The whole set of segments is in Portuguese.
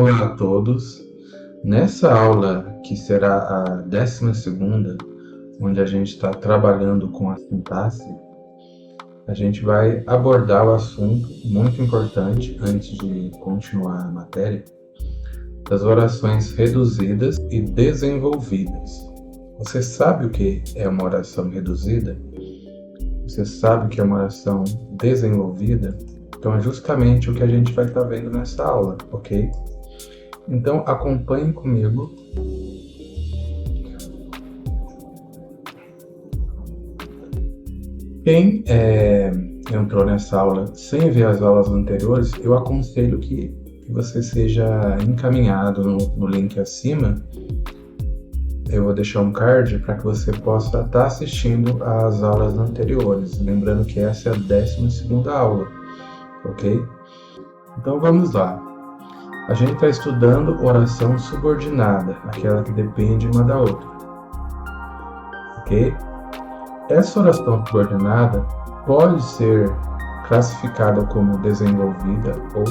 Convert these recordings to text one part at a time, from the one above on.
Olá a todos. Nessa aula, que será a 12ª, onde a gente está trabalhando com a sintaxe, a gente vai abordar o assunto muito importante, antes de continuar a matéria, das orações reduzidas e desenvolvidas. Você sabe o que é uma oração reduzida? Você sabe o que é uma oração desenvolvida? Então é justamente o que a gente vai estar vendo nessa aula, ok? Então acompanhe comigo. Quem entrou nessa aula sem ver as aulas anteriores, eu aconselho que você seja encaminhado no link acima. Eu vou deixar um card para que você possa estar assistindo às aulas anteriores. Lembrando que essa é a 12ª aula, ok? Então vamos lá. A gente está estudando oração subordinada, aquela que depende uma da outra, ok? Essa oração subordinada pode ser classificada como desenvolvida ou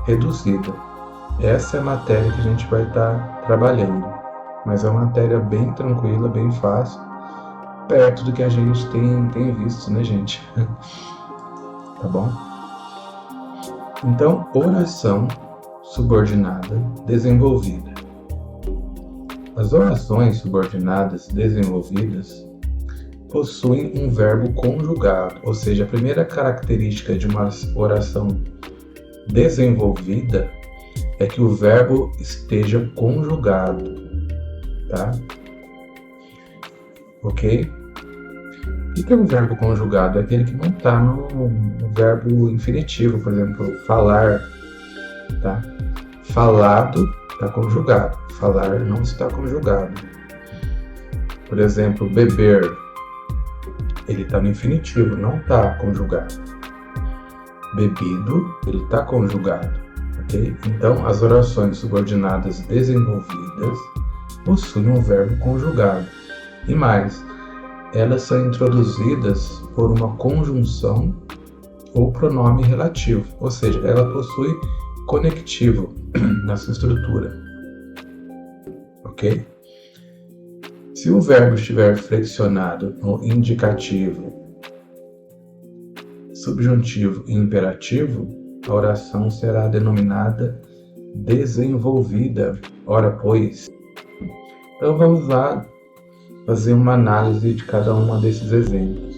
reduzida. Essa é a matéria que a gente vai estar trabalhando, mas é uma matéria bem tranquila, bem fácil, perto do que a gente tem visto, né, gente? Tá bom? Então, oração subordinada desenvolvida. As orações subordinadas desenvolvidas possuem um verbo conjugado, ou seja, a primeira característica de uma oração desenvolvida é que o verbo esteja conjugado, tá? Ok? O que é um verbo conjugado? É aquele que não está no verbo infinitivo, por exemplo, falar, tá? Falado está conjugado, falar não está conjugado. Por exemplo, beber, ele está no infinitivo, não está conjugado. Bebido, ele está conjugado, ok? Então, as orações subordinadas desenvolvidas possuem um verbo conjugado. E mais, elas são introduzidas por uma conjunção ou pronome relativo, ou seja, ela possui conectivo na sua estrutura, ok? Se o verbo estiver flexionado no indicativo, subjuntivo e imperativo, a oração será denominada desenvolvida. Ora, pois. Então vamos lá fazer uma análise de cada um desses exemplos.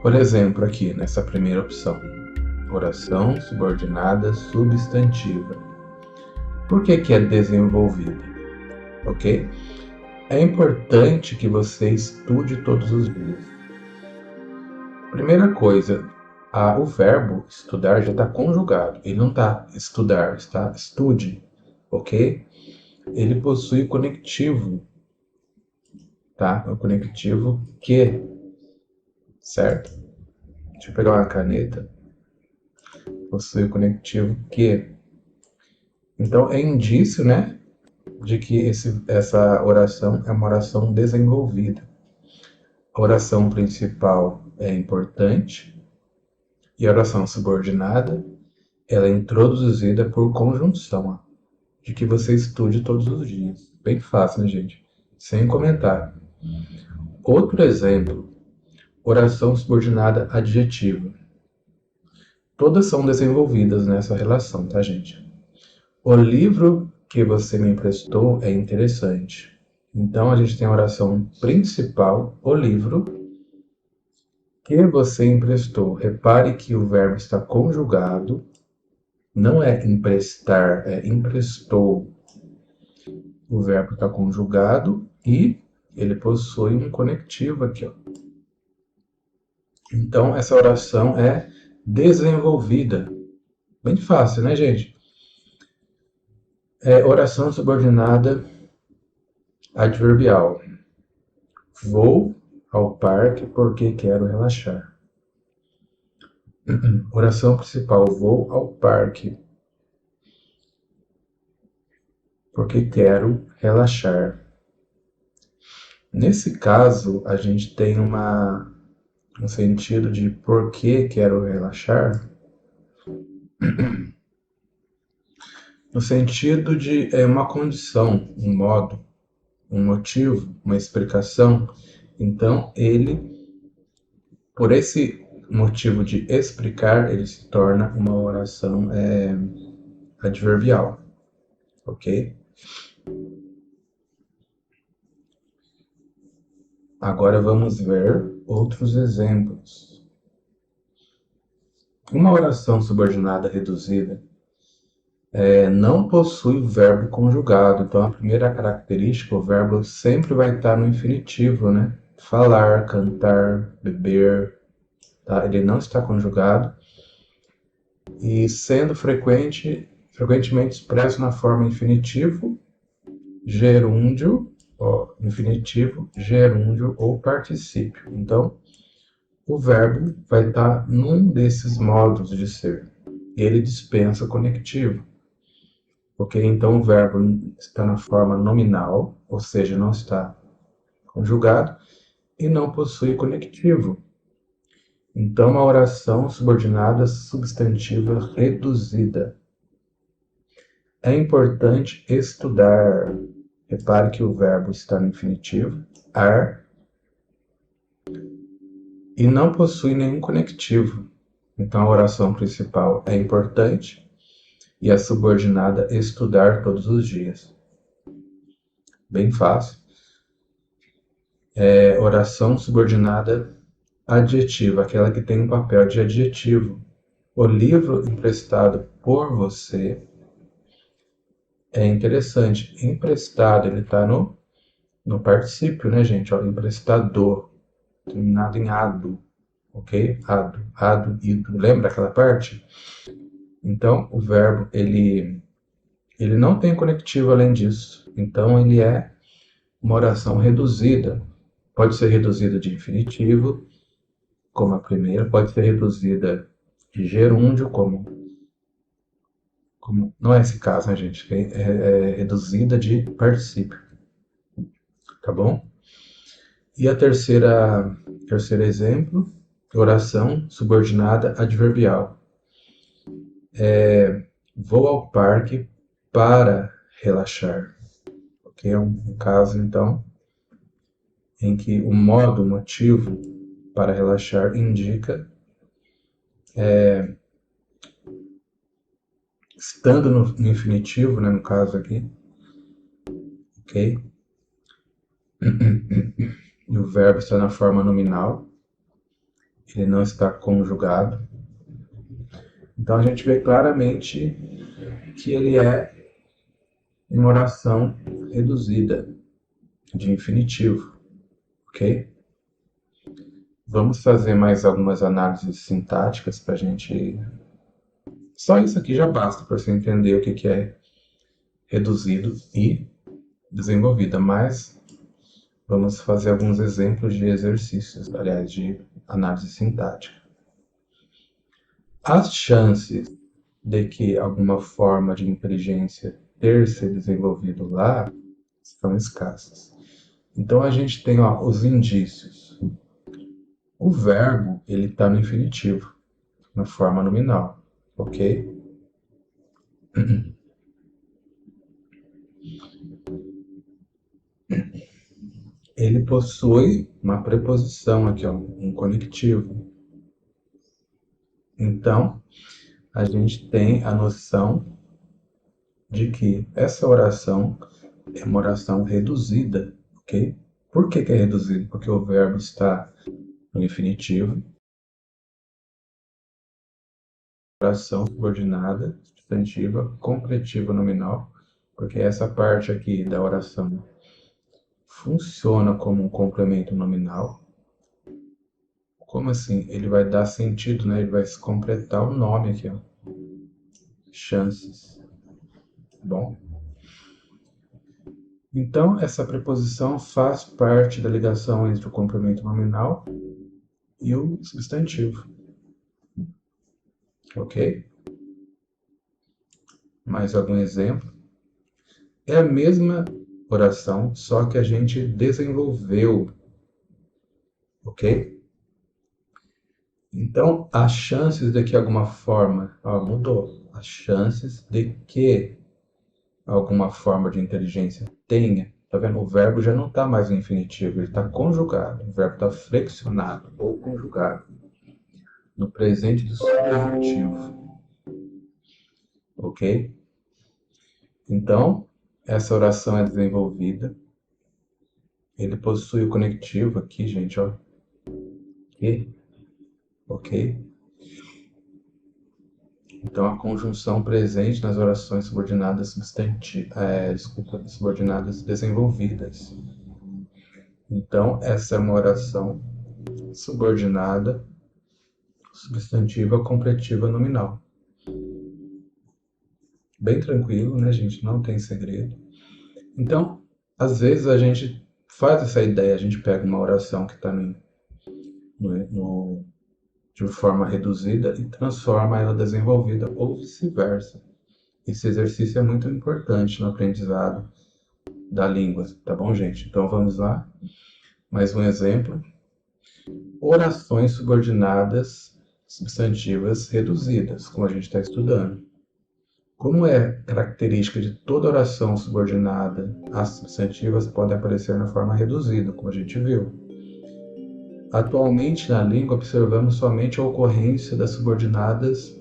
Por exemplo, aqui nessa primeira opção, oração subordinada substantiva. Por que é desenvolvida? Ok? É importante que você estude todos os dias. Primeira coisa, o verbo estudar já está conjugado. Ele não está estudar, está estude, ok? Ele possui conectivo, tá? O conectivo que, certo? Deixa eu pegar uma caneta. Possui o conectivo que. Então é indício, né, de que essa oração é uma oração desenvolvida. A oração principal é importante e a oração subordinada ela é introduzida por conjunção, de que você estude todos os dias. Bem fácil, né, gente? Sem comentário. Outro exemplo, oração subordinada adjetiva. Todas são desenvolvidas nessa relação, tá, gente? O livro que você me emprestou é interessante. Então, a gente tem a oração principal, o livro que você emprestou. Repare que o verbo está conjugado, não é emprestar, é emprestou. O verbo está conjugado e ele possui um conectivo aqui, ó. Então, essa oração é desenvolvida. Bem fácil, né, gente? Oração subordinada adverbial. Vou ao parque porque quero relaxar. Oração principal. Vou ao parque porque quero relaxar. Nesse caso, a gente tem uma no sentido de por que quero relaxar, no sentido de uma condição, um modo, um motivo, uma explicação. Então, ele, por esse motivo de explicar, ele se torna uma oração adverbial, ok? Agora vamos ver outros exemplos. Uma oração subordinada reduzida não possui verbo conjugado. Então, a primeira característica, o verbo sempre vai estar no infinitivo, né? Falar, cantar, beber, tá? Ele não está conjugado. E sendo frequentemente expresso na forma infinitivo, gerúndio, infinitivo, gerúndio ou particípio. Então, o verbo vai estar num desses modos de ser. Ele dispensa conectivo. Ok? Então o verbo está na forma nominal, ou seja, não está conjugado, e não possui conectivo. Então, uma oração subordinada substantiva reduzida. É importante estudar. Repare que o verbo está no infinitivo, ar, e não possui nenhum conectivo. Então, a oração principal é importante e a subordinada estudar todos os dias. Bem fácil. Oração subordinada adjetiva, aquela que tem um papel de adjetivo. O livro emprestado por você é interessante. Emprestado, ele está no particípio, né, gente? Ó, emprestador, terminado em ado, ok? Ado, ido. Lembra aquela parte? Então, o verbo, ele não tem conectivo além disso. Então, ele é uma oração reduzida. Pode ser reduzida de infinitivo, como a primeira, pode ser reduzida de gerúndio, como não é esse caso, né, gente? É reduzida de particípio, tá bom? E a terceiro exemplo, oração subordinada adverbial. Vou ao parque para relaxar. Ok? É um caso, então, em que o modo, o motivo para relaxar indica estando no infinitivo, né, no caso aqui, ok? E o verbo está na forma nominal, ele não está conjugado. Então a gente vê claramente que ele é uma oração reduzida de infinitivo, ok? Vamos fazer mais algumas análises sintáticas para a gente. Só isso aqui já basta para você entender o que é reduzido e desenvolvida, mas vamos fazer alguns exemplos de exercícios, aliás, de análise sintática. As chances de que alguma forma de inteligência ter se desenvolvido lá são escassas. Então a gente tem os indícios. O verbo ele está no infinitivo, na forma nominal, ok? Ele possui uma preposição aqui, um conectivo. Então a gente tem a noção de que essa oração é uma oração reduzida, ok? Por que é reduzida? Porque o verbo está no infinitivo, oração subordinada, substantiva, completiva nominal, porque essa parte aqui da oração funciona como um complemento nominal. Como assim? Ele vai dar sentido, né? Ele vai se completar o nome aqui, ó. Chances. Bom, então essa preposição faz parte da ligação entre o complemento nominal e o substantivo, ok? Mais algum exemplo? É a mesma oração, só que a gente desenvolveu, ok? Então, as chances de que alguma forma, mudou, as chances de que alguma forma de inteligência tenha, tá vendo? O verbo já não está mais no infinitivo, ele está conjugado, o verbo está flexionado ou conjugado no presente do subjuntivo, ok? Então, essa oração é desenvolvida, ele possui o conectivo aqui, gente, ó, e, ok? Então, a conjunção presente nas orações subordinadas subordinadas desenvolvidas. Então, essa é uma oração subordinada substantiva completiva nominal. Bem tranquilo, né, gente? Não tem segredo. Então, às vezes a gente faz essa ideia, a gente pega uma oração que está de forma reduzida e transforma ela desenvolvida, ou vice-versa. Esse exercício é muito importante no aprendizado da língua, tá bom, gente? Então vamos lá. Mais um exemplo. Orações subordinadas substantivas reduzidas, como a gente está estudando. Como é característica de toda oração subordinada, as substantivas podem aparecer na forma reduzida, como a gente viu. Atualmente, na língua, observamos somente a ocorrência das subordinadas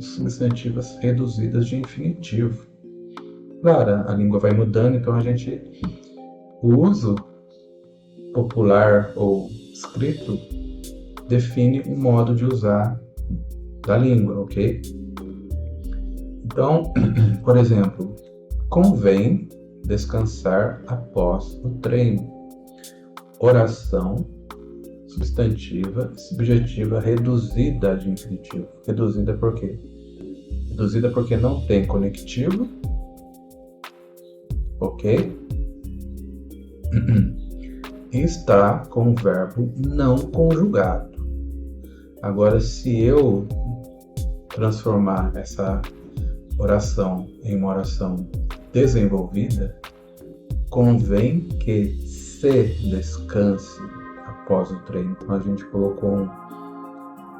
substantivas reduzidas de infinitivo. Claro, a língua vai mudando, então o uso popular ou escrito define um modo de usar da língua, ok? Então, por exemplo, convém descansar após o treino. Oração substantiva e subjetiva reduzida de infinitivo. Reduzida por quê? Reduzida porque não tem conectivo, ok? E está com o verbo não conjugado. Agora, se eu transformar essa oração em uma oração desenvolvida, convém que se descanse após o treino. Então a gente colocou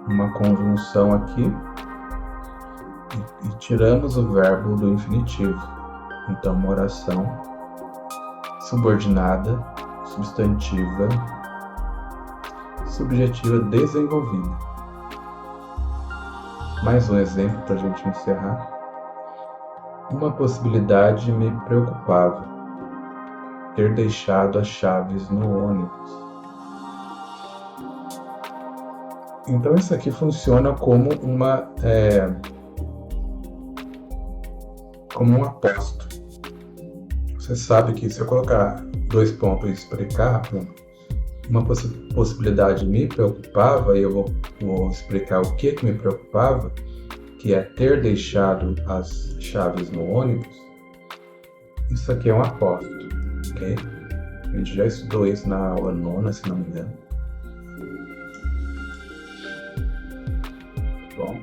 uma conjunção aqui e tiramos o verbo do infinitivo. Então uma oração subordinada, substantiva, subjetiva desenvolvida. Mais um exemplo para a gente encerrar. Uma possibilidade me preocupava: ter deixado as chaves no ônibus. Então isso aqui funciona como como um aposto. Você sabe que se eu colocar dois pontos e explicar, uma possibilidade me preocupava, e eu vou explicar o que me preocupava, que é ter deixado as chaves no ônibus. Isso aqui é um aposto, ok? A gente já estudou isso na aula 9ª, se não me engano. Bom,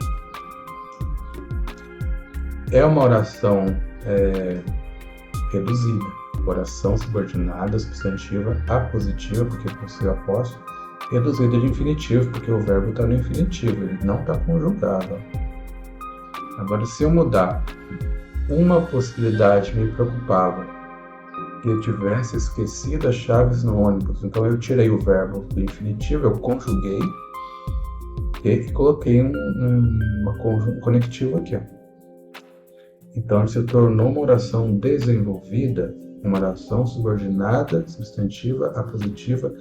é uma oração reduzida, oração subordinada, substantiva, apositiva, porque possui o apóstrofo, reduzida de infinitivo, porque o verbo está no infinitivo, ele não está conjugado. Agora, se eu mudar, uma possibilidade me preocupava, que eu tivesse esquecido as chaves no ônibus. Então eu tirei o verbo do infinitivo, eu conjuguei e coloquei um conectivo aqui, ó. Então se tornou uma oração desenvolvida, uma oração subordinada, substantiva, apositiva,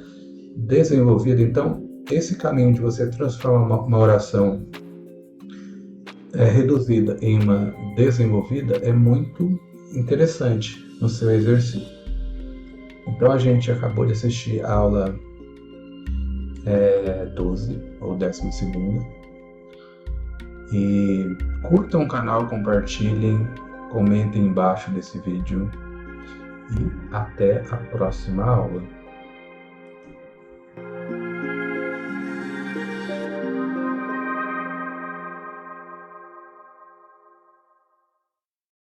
desenvolvida. Então esse caminho de você transformar uma oração reduzida em uma desenvolvida é muito interessante no seu exercício. Então a gente acabou de assistir a aula 12 ou 12ª, e curtam o canal, compartilhem, comentem embaixo desse vídeo e até a próxima aula.